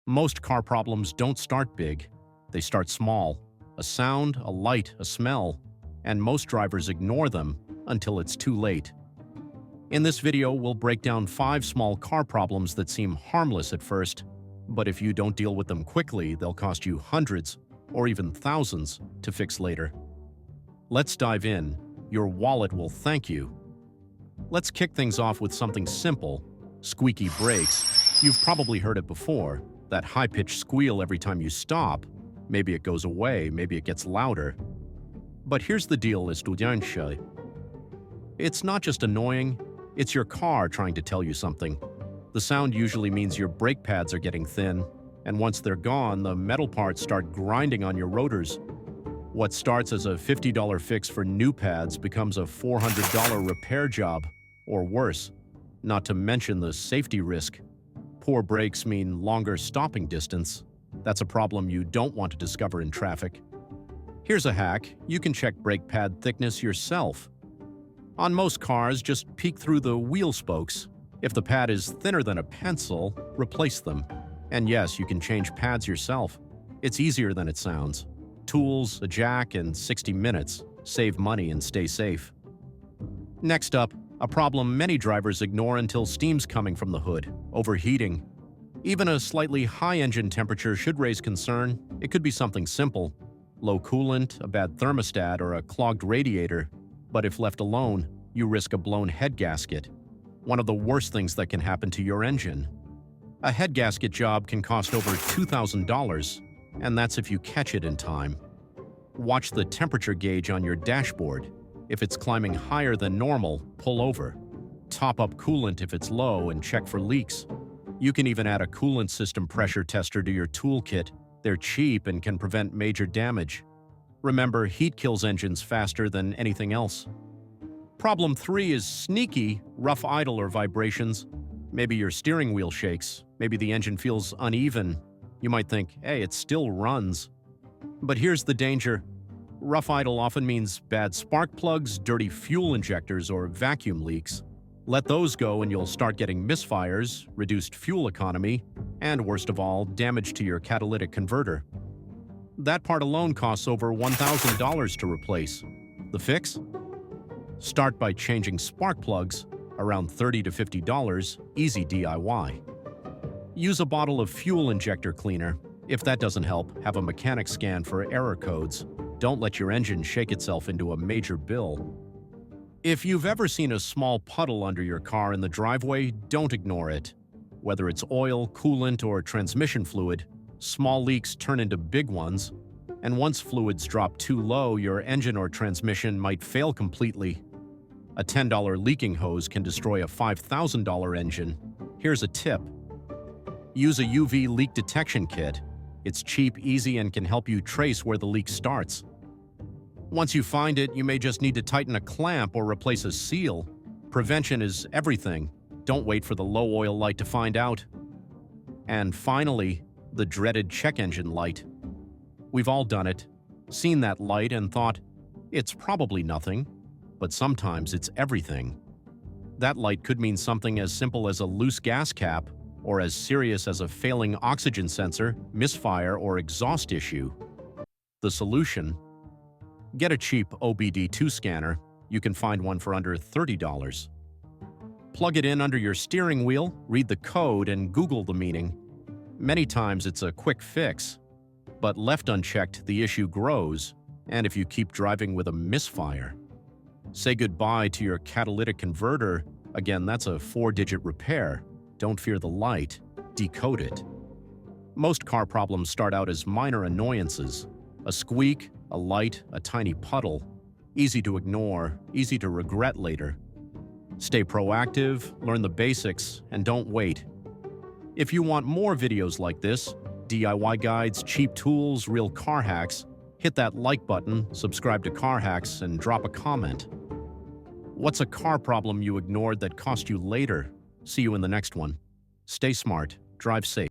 Most car problems don't start big. They start small. A sound, a light, a smell, and most drivers ignore them until it's too late. In this video, we'll break down 5 small car problems that seem harmless at first, but if you don't deal with them quickly, they'll cost you hundreds or even thousands to fix later. Let's dive in. Your wallet will thank you. Let's kick things off with something simple: squeaky brakes. You've probably heard it before, that high-pitched squeal every time you stop. Maybe it goes away, maybe it gets louder. But here's the deal, estudiante. It's not just annoying, it's your car trying to tell you something. The sound usually means your brake pads are getting thin, and once they're gone, the metal parts start grinding on your rotors. What starts as a $50 fix for new pads becomes a $400 repair job, or worse, not to mention the safety risk. Poor brakes mean longer stopping distance. That's a problem you don't want to discover in traffic. Here's a hack: you can check brake pad thickness yourself. On most cars, just peek through the wheel spokes. If the pad is thinner than a pencil, replace them. And yes, you can change pads yourself. It's easier than it sounds. Tools, a jack, and 60 minutes. Save money and stay safe. Next up, a problem many drivers ignore until steam's coming from the hood: overheating. Even a slightly high engine temperature should raise concern. It could be something simple: low coolant, a bad thermostat, or a clogged radiator. But if left alone, you risk a blown head gasket, one of the worst things that can happen to your engine. A head gasket job can cost over $2,000, and that's if you catch it in time. Watch the temperature gauge on your dashboard. If it's climbing higher than normal, pull over. Top up coolant if it's low and check for leaks. You can even add a coolant system pressure tester to your toolkit. They're cheap and can prevent major damage. Remember, heat kills engines faster than anything else. Problem 3 is sneaky, rough idle or vibrations. Maybe your steering wheel shakes. Maybe the engine feels uneven. You might think, hey, it still runs. But here's the danger. Rough idle often means bad spark plugs, dirty fuel injectors, or vacuum leaks. Let those go and you'll start getting misfires, reduced fuel economy, and worst of all, damage to your catalytic converter. That part alone costs over $1,000 to replace. The fix? Start by changing spark plugs, around $30 to $50, easy DIY. Use a bottle of fuel injector cleaner. If that doesn't help, have a mechanic scan for error codes. Don't let your engine shake itself into a major bill. If you've ever seen a small puddle under your car in the driveway, don't ignore it. Whether it's oil, coolant, or transmission fluid, small leaks turn into big ones, and once fluids drop too low, your engine or transmission might fail completely. A $10 leaking hose can destroy a $5,000 engine. Here's a tip: use a UV leak detection kit. It's cheap, easy, and can help you trace where the leak starts. Once you find it, you may just need to tighten a clamp or replace a seal. Prevention is everything. Don't wait for the low oil light to find out. And finally, the dreaded check engine light. We've all done it, seen that light and thought, it's probably nothing, but sometimes it's everything. That light could mean something as simple as a loose gas cap, or as serious as a failing oxygen sensor, misfire, or exhaust issue. The solution? Get a cheap OBD2 scanner. You can find one for under $30. Plug it in under your steering wheel, read the code, and Google the meaning. Many times it's a quick fix, but left unchecked, the issue grows, and if you keep driving with a misfire. Say goodbye to your catalytic converter. Again, that's a 4-digit repair. Don't fear the light, decode it. Most car problems start out as minor annoyances: a squeak, a light, a tiny puddle. Easy to ignore, easy to regret later. Stay proactive, learn the basics, and don't wait. If you want more videos like this, DIY guides, cheap tools, real car hacks, hit that like button, subscribe to CarHacks, and drop a comment. What's a car problem you ignored that cost you later? See you in the next one. Stay smart, drive safe.